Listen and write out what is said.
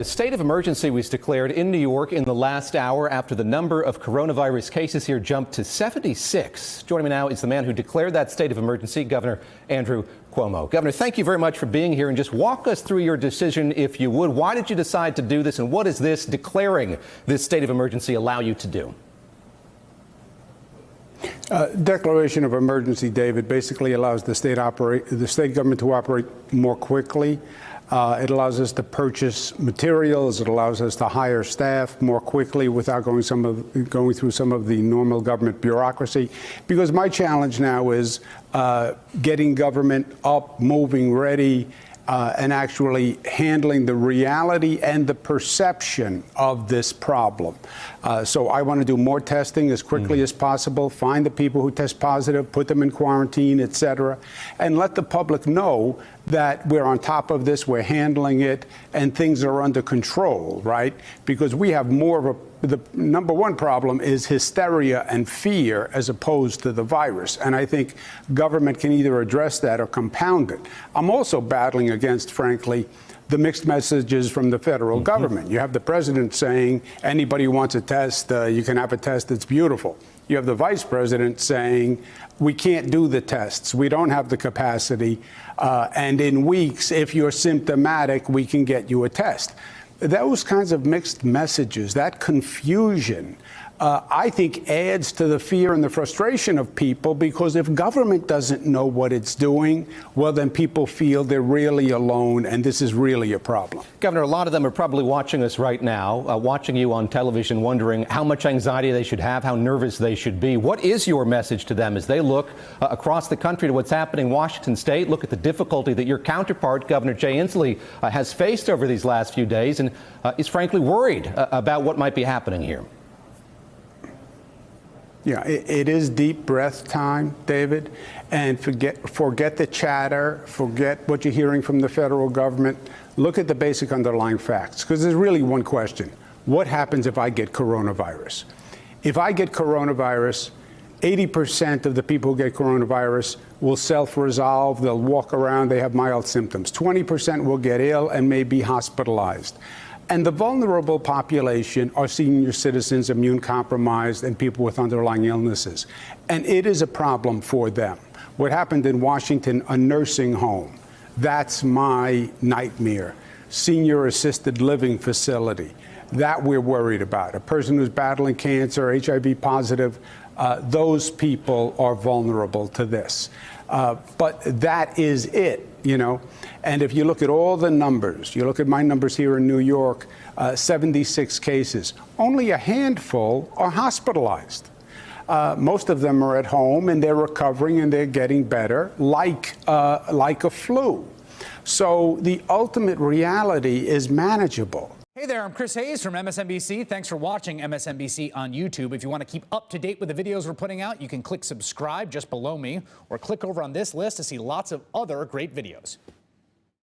A state of emergency was declared in New York in the last hour after the number of coronavirus cases here jumped to 76. Joining me now is the man who declared that state of emergency, Governor Andrew Cuomo. Governor, thank you very much for being here, and just walk us through your decision, if you would. Why did you decide to do this, and what does this declaring this state of emergency allow you to do? Declaration of emergency, David, basically allows the state government to operate more quickly. It allows us to purchase materials. It allows us to hire staff more quickly without going through some of the normal government bureaucracy. Because my challenge now is getting government up, moving, ready, and actually handling the reality and the perception of this problem. So I want to do more testing as quickly as possible, find the people who test positive, put them in quarantine, et cetera, and let the public know that we're on top of this, we're handling it, and things are under control, right? Because we have more of the number one problem is hysteria and fear as opposed to the virus. And I think government can either address that or compound it. I'm also battling against, frankly, the mixed messages from the federal government. You have the president saying, anybody who wants a test, you can have a test, it's beautiful. You have the vice president saying, we can't do the tests, we don't have the capacity, and in weeks, if you're symptomatic, we can get you a test. Those kinds of mixed messages, that confusion, I think adds to the fear and the frustration of people, because if government doesn't know what it's doing, well, then people feel they're really alone, and this is really a problem. Governor, a lot of them are probably watching us right now, watching you on television, wondering how much anxiety they should have, how nervous they should be. What is your message to them as they look across the country to what's happening in Washington State, look at the difficulty that your counterpart, Governor Jay Inslee, has faced over these last few days, and is frankly worried about what might be happening here? Yeah, it is deep breath time, David, and forget the chatter, forget what you're hearing from the federal government. Look at the basic underlying facts, because there's really one question. What happens if I get coronavirus? If I get coronavirus, 80% of the people who get coronavirus will self-resolve, they'll walk around, they have mild symptoms. 20% will get ill and may be hospitalized. And the vulnerable population are senior citizens, immune compromised, and people with underlying illnesses. And it is a problem for them. What happened in Washington, a nursing home, that's my nightmare. Senior assisted living facility, that we're worried about. A person who's battling cancer, HIV positive, those people are vulnerable to this. But that is it, you know. And if you look at all the numbers, you look at my numbers here in New York, 76 cases, only a handful are hospitalized. Most of them are at home and they're recovering and they're getting better, like a flu. So the ultimate reality is manageable. Hey there, I'm Chris Hayes from MSNBC. Thanks for watching MSNBC on YouTube. If you want to keep up to date with the videos we're putting out, you can click subscribe just below me, or click over on this list to see lots of other great videos.